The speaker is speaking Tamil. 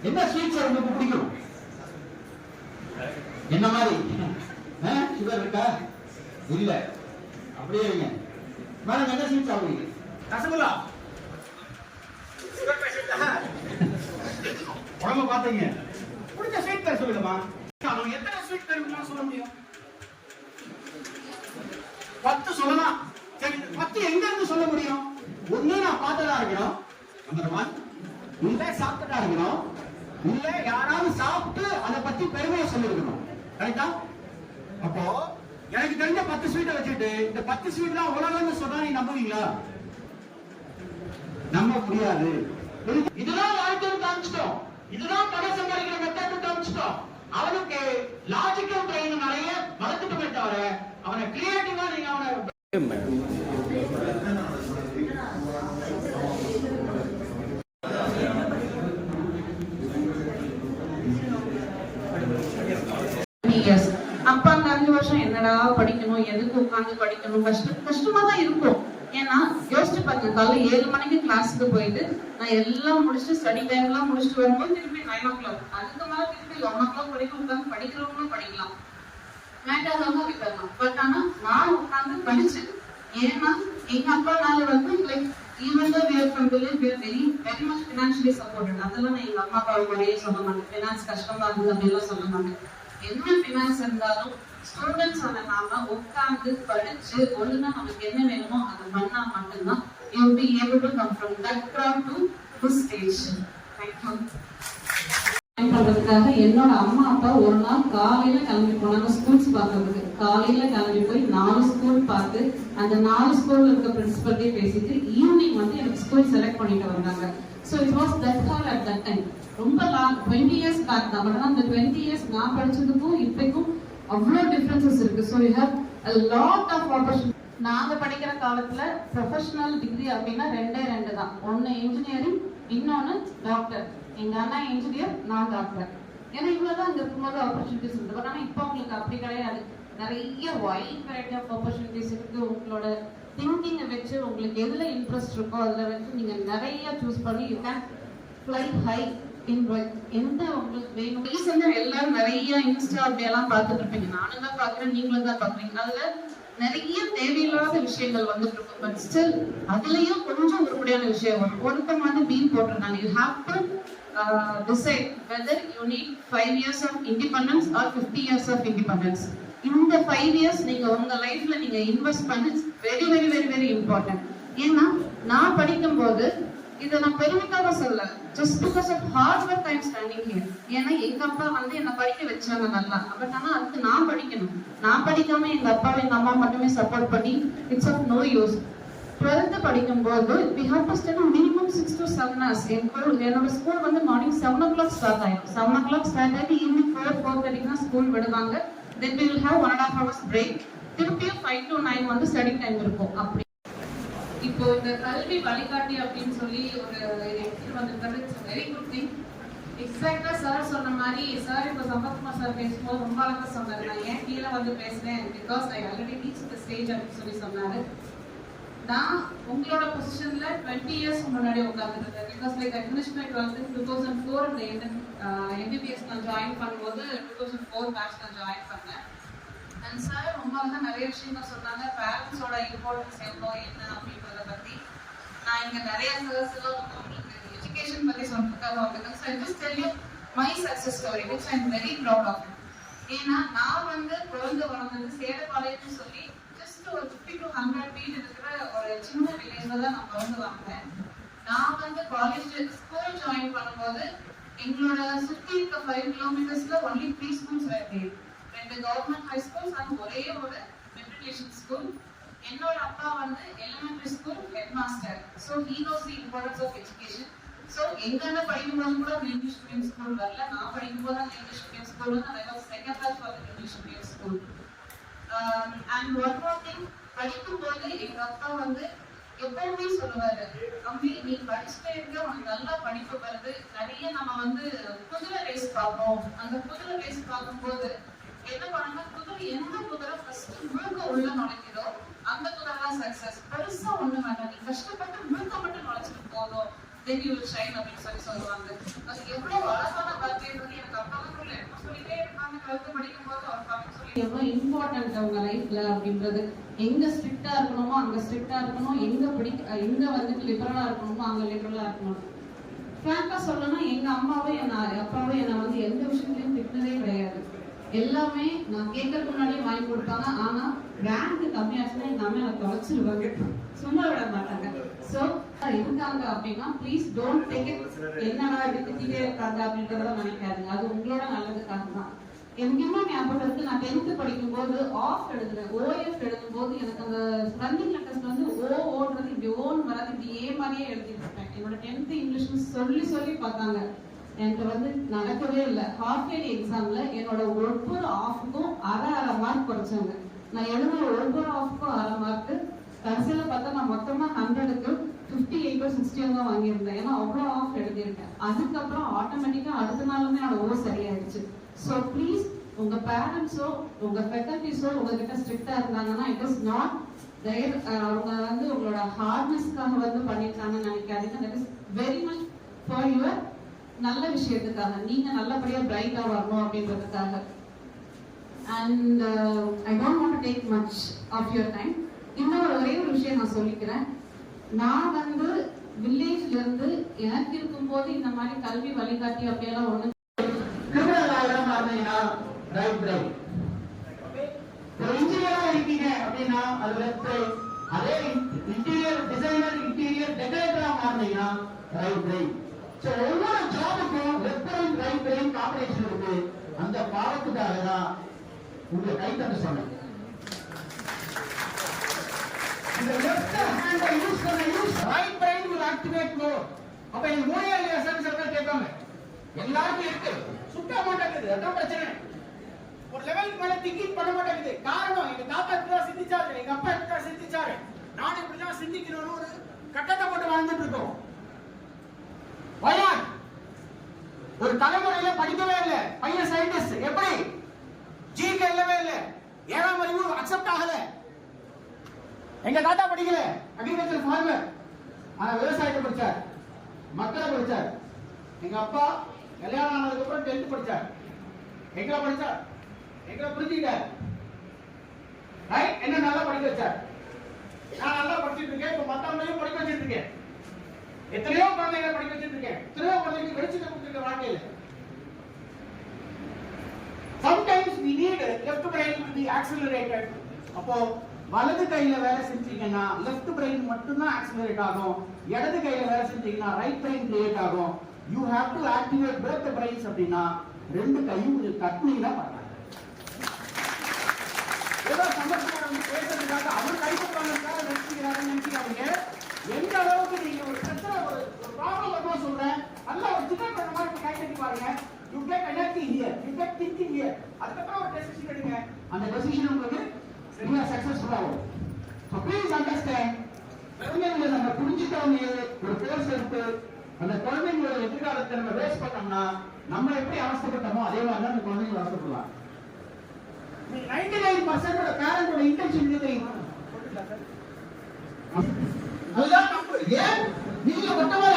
என்ன ஸ்வீட்ஸ் உங்களுக்கு பிடிக்கும்? என்ன மாதிரி சுகர் இருக்கா? இல்ல, அப்படியே வைங்க. மேடம் என்ன ஸ்வீட் சாப்பிடுவீங்க? ரசகுல்லா. உடம்ப பாத்தீங்க, பிடிச்ச ஸ்வீட் பேர் சொல்லுங்கம்மா. எத்தனை ஸ்வீட் பேர் சொல்ல முடியும்? 10 சொல்லலாம். சரி, 10 எங்க இருந்து சொல்ல முடியும்? ஒண்ணு நான் பார்த்ததா இருக்கணும், நம்பர் 1. இல்ல சாப்பிட்டதா இருக்கணும், இல்ல யாராவது சாப்பிட்டு அதை பத்தி பெருமையை சொல்லிருக்கணும். கரெக்டா? அப்போ எனக்கு தெரிஞ்ச 10 ஸ்வீட்டை வச்சுட்டு இந்த 10 ஸ்வீட் தான் உலகம்னு சொன்னா நீ நம்புவீங்களா? நம்ப முடியாது. இதுதான் வாழ்க்கைன்னு காமிச்சிட்டோம், இதுதான் பணம் சம்பாதிக்கிற மெத்தட் காமிச்சிட்டோம். அவனுக்கு லாஜிக்கல் பிரெயின் நிறைய வளர்த்துட்டு தவிர அவனை கிரியேட்டிவா நீங்க அவனை அப்பா அந்த 5 வருஷம் என்னடா படிக்கணும், எதுக்கு உட்காந்து படிக்கணும், கஷ்டமா தான் இருக்கும். ஏன்னா யோசிச்சு பாருங்க, காலைல 7 மணிக்கு கிளாஸுக்கு போயிட்டு நான் எல்லாம் முடிச்சுட்டு ஸ்டடி டைம் எல்லாம் முடிச்சுட்டு வரும்போது திருப்பி 9 o'clock, அதுக்கு மேல திருப்பி 11 o'clock வரைக்கும் உட்காந்து படிக்கிறவங்களும் படிக்கலாம், மேட்டாதவங்க விட்டுறலாம். பட் ஆனா நான் உட்காந்து படிச்சேன். ஏன்னா எங்க அப்பானால வந்து like even though we are from village, we are very much financially supported. அதெல்லாம் நான் எங்க அம்மா அப்பாவை மாதிரியே சொல்ல மாட்டேன், ஃபினான்ஸ் கஷ்டமா இருந்தது அப்படிலாம் சொல்ல மாட்டேன். என்ன ஃபினான்ஸ் இருந்தாலும் ஸ்டூடெண்ட்ஸ் ஆன நாம உட்கார்ந்து படிச்சு ஒழுங்கா நமக்கு என்ன வேணுமோ அதை பண்ணா மட்டும்தான் you will be able to come from that crowd to this stage. Thank you. பண்றதுக்காக என்னோட அம்மா அப்பா ஒரு நாள் காலையில கிளம்பி போனாங்க ஸ்கூல்ஸ் பார்க்கறதுக்கு. காலையில கிளம்பி போய் 4 ஸ்கூல் பார்த்து அந்த 4 ஸ்கூல்ல இருக்க பிரின்சிபல்ட்டே பேசிட்டு ஈவினிங் வந்து எனக்கு ஸ்கூல் செலக்ட் பண்ணிட்டு வந்தாங்க. So it was that hard at that time. ரொம்ப லாங் 20 years பேக் தான். பட் அந்த 20 years நான் படிச்சதுக்கும் இப்போக்கும் அவ்வளோ டிஃபரன்சஸ் இருக்கு. So you have a lot of opportunity. நாங்க படிக்கிற காலத்துல ப்ரொஃபஷனல் டிகிரி அப்படின்னா 2 தான். ஒன்னு இன்ஜினியரிங், இன்னொன்னு டாக்டர். எங்க அண்ணா இன்ஜினியர், நான் டாக்டர். ஏன்னா இவ்வளவுதான் அங்க இருக்கும்போது ஆப்பர்ச்சுனிட்டிஸ் இருக்கு. பட் ஆனா இப்போ உங்களுக்கு அப்படி கிடையாது, நிறைய வைட் வெரைட்டி ஆஃப் ஆப்பர்ச்சுனிட்டிஸ் இருக்கு. உங்களோட திங்கிங்கை வச்சு உங்களுக்கு எதுல இன்ட்ரெஸ்ட் இருக்கோ அதுல வச்சு நீங்க நிறைய சூஸ் பண்ணி யூ கேன் ஃப்ளை ஹை இன் எந்த உங்களுக்கு வேணும். ரீசெண்டா எல்லாரும் நிறைய இன்ஸ்டா அப்படியெல்லாம் பார்த்துட்டு இருப்பீங்க, நானும் தான் பாக்குறேன், நீங்களும் தான் பாக்குறீங்க. அதுல நிறைய தேவையில்லாத விஷயங்கள் வந்துட்டு இருக்கும். பட் ஸ்டில் அதுலயும் கொஞ்சம் உருப்படியான விஷயம் வரும். ஒருத்தம் வந்து மீன் போட்டிருந்தாங்க, you have to decide whether you need 5 years of independence or 50 years of independence. இந்த 5 years நீங்க உங்க லைஃப்ல நீங்க இன்வெஸ்ட் பண்ணி very very very very important. ஏன்னா நான் படிக்கும்போது இதை நான் பெருமைக்காக சொல்ல, just because of hard work I am standing here. ஏன்னா எங்க அப்பா வந்து என்ன படிக்க வச்சாங்க நல்லா. பட் ஆனா அதுக்கு நான் படிக்கணும். நான் படிக்காம எங்க அப்பாவை எங்க அம்மா மட்டுமே சப்போர்ட் பண்ணி it's of no use. 12th படிக்கும்போது we have to study minimum 6 to 7 hours. என்னோட ஸ்கூல் வந்து மார்னிங் 7 o'clock ஸ்டார்ட் ஆயிடும். 7 o'clock ஸ்டார்ட் ஆகி ஈவினிங் 4:30 தான் ஸ்கூல் விடுவாங்க. then we will have 1.5 hours break. திருப்பியும் 5 to 9 வந்து ஸ்டடி டைம் இருக்கும். அப்படி இப்போ இந்த கல்வி வழிகாட்டி அப்படின்னு சொல்லி ஒரு எடுத்து வந்திருக்கிறது இட்ஸ் வெரி குட் திங். எக்ஸாக்டா சார் சொன்ன மாதிரி சார் இப்போ சம்பத்குமார் சார் பேசும்போது ரொம்ப அழகா சொன்னாரு, நான் ஏன் கீழே வந்து பேசுறேன் because I already reach the stage அப்படின்னு சொல்லி சொன்னாரு. நான் உங்களோட பொசிஷன்ல 20 இயர்ஸ் முன்னாடி உட்காந்துருக்கேன். Because like I finished my 12th in 2004. இந்த MBBS நான் ஜாயின் பண்ணும்போது 2004 பேட்ச் நான் ஜாயின் பண்ணேன். அண்ட் சார் ரொம்ப வந்து நிறைய விஷயங்கள் சொன்னாங்க. பேரண்ட்ஸோட இம்பார்ட்டன்ஸ் எவ்வளோ என்ன அப்படின்றத பற்றி நான் இங்கே நிறைய சர்ஸ் எல்லாம் உங்களுக்கு எஜுகேஷன் பற்றி சொல்றதுக்காக because I just tell you my success story which I am very proud of. ஏன்னா நான் வந்து குழந்தை வளர்ந்தது சேடபாளையம்னு சொல்லி ஒரு 50 to 100 feet இருக்கிற ஒரு சின்ன வில்லேஜ்ல தான் நான் பிறந்து வந்தேன். நான் வந்து காலேஜ் ஸ்கூல் ஜாயின் பண்ணும்போது எங்களோட சுற்றி இருக்க 5 kilometers ஒன்லி 3 schools இருக்கு. 2 கவர்மெண்ட் ஹை ஸ்கூல்ஸ் அண்ட் ஒரே ஒரு மெட்ரிகுலேஷன் ஸ்கூல். என்னோட அப்பா வந்து elementary school head master. So he knows the importance of education. So எங்கன்னா படிக்கும்போது கூட இங்கிலீஷ் மீடியம் ஸ்கூல் வரல. நான் படிக்கும்போது அந்த இங்கிலீஷ் மீடியம் ஸ்கூல் வந்து I was second class for English medium school. And one more thing, படிக்கும்போது எங்க அப்பா வந்து எப்பவுமே சொல்லுவாரு, தம்பி நீ படிச்சுட்டே இருக்க, உனக்கு நல்லா படிப்பு வருது. நிறைய நம்ம வந்து குதிரை ரேஸ் பார்ப்போம். அந்த குதிரை ரேஸ் பார்க்கும்போது என்ன பண்ணாங்க, குதிரை எந்த குதிரை ஃபர்ஸ்ட் முழுக்க உள்ள நுழைக்குதோ அந்த குதிரை தான் சக்சஸ். பெருசா ஒண்ணு வேண்டாம், நீ கஷ்டப்பட்டு முழுக்க மட்டும் நுழைச்சிட்டு போதும், then you will shine அப்படின்னு சொல்லி சொல்லுவாங்க. அது எவ்வளவு அழகா 12th படிக்கும்போது ஒரு டாபிக் சொல்லி எவ்வளோ இம்பார்ட்டன்ட் அவங்க லைஃப்ல அப்படின்றது. எங்க ஸ்ட்ரிக்டா இருக்கணுமோ அங்க ஸ்ட்ரிக்டா இருக்கணும், எங்க வந்துட்டு லிபரலா இருக்கணுமோ அங்க லிபரலா இருக்கணும். ஃப்ராங்கா சொல்லணும்னா எங்க அம்மாவும் அப்பாவும் என்னை வந்து எந்த விஷயத்துலையும் திட்டினதே கிடையாது. எல்லாமே நான் கேட்கறதுக்கு முன்னாடியே வாங்கி கொடுப்பாங்க. ஆனா ரேங்க் கம்மியாச்சுன்னா எங்க அம்மா எனக்கு தொலைச்சிருவாங்க, சும்மா விட மாட்டாங்க. ஸோ இருக்காங்க அப்படின்னா ப்ளீஸ் டோன்ட் டேக் இட் என்னடா இது திட்டிகிட்டே இருக்காங்க அப்படின்றத நினைக்காதுங்க. அது உங்களோட நல்லதுக்காக தான். எனக்கு இன்னும் ஞாபகம் இருக்கு, நான் 10th படிக்கும்போது ஆஃப் எழுதுறேன், ஓஎஃப் எழுதும்போது எனக்கு அந்த ரன்னிங் லெட்டர்ஸ் வந்து ஓன்றது இப்படி ஓன் வராது, இப்படி ஏ மாதிரியே எழுதிருப்பேன். என்னோட 10th இங்கிலீஷ் சொல்லி பார்த்தாங்க, எனக்கு வந்து நடக்கவே இல்லை. ஹாஃப் இயர்லி எக்ஸாம்ல என்னோட ஒவ்வொரு ஆஃபுக்கும் அரை மார்க் குறைச்சாங்க. நான் எழுதுற ஒவ்வொரு ஆஃபுக்கும் அரை மார்க். கடைசியில பார்த்தா நான் மொத்தமா 100க்கு 58 60 தான் வாங்கியிருந்தேன். ஏன்னா அவ்வளோ ஆஃப் எழுதியிருக்கேன். அதுக்கப்புறம் ஆட்டோமேட்டிக்கா அடுத்த நாளுமே என்னோட ஓ சரியாயிடுச்சு. ஸோ ப்ளீஸ் உங்க பேரண்ட்ஸோ உங்க ஃபேக்கல்டிஸோ உங்ககிட்ட ஸ்ட்ரிக்டா இருந்தாங்கன்னா இட் இஸ் நாட் தேர், அவங்க வந்து உங்களோட ஹார்ட்னஸ்க்காக வந்து பண்ணிருக்காங்கன்னு நினைக்காதீங்க. That is very much for your நல்ல விஷயத்துக்காக, நீங்க நல்லபடியா பிரைட்டா வரணும் அப்படின்றதுக்காக. And I don't want to take much of your time. இன்னொரு ஒரே ஒரு விஷயம் நான் சொல்லிக்கிறேன். நான் வந்து வில்லேஜ்ல இருந்து எனக்கு இருக்கும்போது இந்த மாதிரி கல்வி வழிகாட்டி அப்படியெல்லாம் ஒண்ணு ரைட் பிரெயின். ஒரு இன்ஜினியரா இருக்கீங்க அப்படின்னா அது லெஃப்ட் பிரெயின். அதே இன்டீரியர் டிசைனர், இன்டீரியர் டெக்கரேட்டரா மாறினீங்கன்னா ரைட் பிரெயின். சோ ஒவ்வொரு ஜாபுக்கும் left brain right brain combination இருக்கு. அந்த பாடத்துக்காக தான் உங்க கை தட்ட சொன்னேன். இந்த லெஃப்ட் ஹேண்டை use right brain will activate more. அப்ப இந்த மூளையில சென்சர் கேட்பாங்க, எல்லாருக்கும் இருக்கு, சுத்த மாட்டேங்குது, அதான் பிரச்சனை. ஒரு லெவலுக்கு மேல திங்கிங் பண்ண மாட்டேங்குது. காரணம் எங்க தாத்தா இப்படிதான் சிந்திச்சாரு, எங்க அப்பா இப்படிதான் சிந்திச்சாரு, நான் இப்படிதான் சிந்திக்கணும்னு ஒரு கட்டத்தை போட்டு வாழ்ந்துட்டு இருக்கோம். வயநாடு ஒரு தலைமுறையில படிக்கவே இல்லை, பையன் சயின்டிஸ்ட், எப்படி ஜிகே இல்லவே இல்லை, 7ஆம் அறிவு அக்செப்ட் ஆகல. எங்க தாத்தா படிக்கல, அக்ரிகல்ச்சர் ஃபார்மர், ஆனா விவசாயத்தை படிச்சார், மக்களை படிச்சார். எங்க அப்பா கல்யாணம் ஆனதுக்கு அப்புறம் 10th படிச்சார். எங்களை படிச்சார், எங்களை புரிஞ்சுக்கிட்டார், ரைட், என்ன நல்லா படிக்க வச்சார். நான் நல்லா படிச்சுட்டு இருக்கேன், இப்ப மத்தவங்களையும் படிக்க வச்சிட்டு இருக்கேன். எத்தனையோ குழந்தைகளை படிக்க வச்சிட்டு இருக்கேன், எத்தனையோ குழந்தைகளுக்கு வெளிச்சத்தை கொடுத்துருக்க வாழ்க்கையில. Sometimes we need left brain to be accelerated. அப்போ வலது கையில வேலை செஞ்சீங்கன்னா லெஃப்ட் பிரெயின் மட்டும் தான் ஆக்சிலரேட் ஆகும், இடது கையில வேலை செஞ்சீங்கன்னா ரைட் பிரெயின் கிரியேட் ஆகும். You have to activate both the brains அப்படின்னா ரெண்டு கையும் கொஞ்சம் தட்டினீங்கன்னா பண்ணலாம். ஏதோ சம்பந்தமான பேசுறதுக்காக அவர் கைப்பற்றாங்க நினைக்கிறாங்க. எந்த அளவுக்கு நீங்க ஒரு பிரச்சனை ஒரு ப்ராப்ளம் வரும்போது சொல்றேன், நல்லா ஒரு சின்ன பண்ண மாதிரி கை தட்டி பாருங்க. You get energy here, you get thinking here. அதுக்கப்புறம் ஒரு டெசிஷன் எடுங்க, அந்த டெசிஷன் உங்களுக்கு சரியா சக்சஸ்ஃபுல் ஆகும். ஸோ ப்ளீஸ் அண்டர்ஸ்டாண்ட், குழந்தைங்களை நம்ம புரிஞ்சுட்டவங்க ஒரு கோர்ஸ் எடுத்து அந்த குழந்தைங்களோட எதிர்காலத்தை நம்ம வேஸ்ட் பண்ணோம்னா நம்ம எப்படி அவசரப்பட்டோமோ அதே மாதிரி தான் அந்த குழந்தைங்க அவசரப்படுவாங்க. 99% பேரண்டோட இன்டென்ஷன் இது தெரியுமா? அதுதான் தப்பு. ஏன் நீங்க மொத்தமா